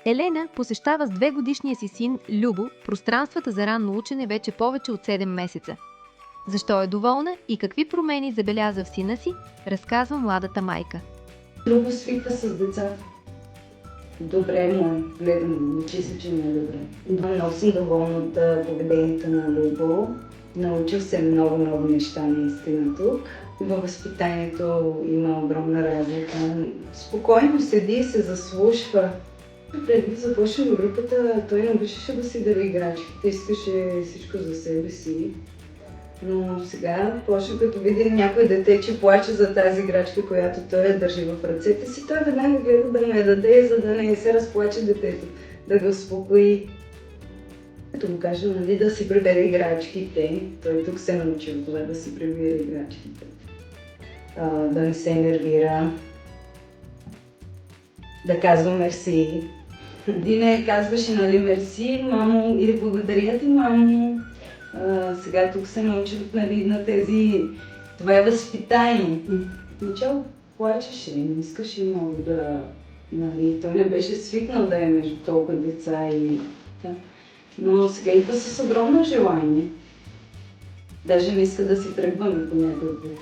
Елена посещава с 2-годишния си син Любо пространствата за ранно учене вече повече от 7 месеца. Защо е доволна и какви промени забеляза в сина си, разказва младата майка. Любо свиква с децата. Добре му е, гледам, учи се, че не е добре. Много съм доволна от поведението на Любо. Научих се много неща наистина тук. Във възпитанието има огромна разлика. Спокойно седи и се заслушва. Преди да започне в групата, той не обичаше да си дава играчките, искаше всичко за себе си. Но сега почна като види някой дете, че плаче за тази играчка, която той я държи в ръцете си, той веднага гледа да му я даде, за да не се разплаче детето, да го успокои. Като му кажа, нали, да си прибере играчките, той тук се научи от това да си прибере играчките. Да не се нервира, да казва мерси. Дине казваше, нали, мерси, мамо, или благодаря ти, мамо. Сега тук се научат, нали, на тези... Това е възпитание. Начало плачеше, не искаше много да... Нали, той не беше свикнал да е между толкова деца и... Но сега идва с огромно желание. Даже не иска да си тръгваме по някакъв път.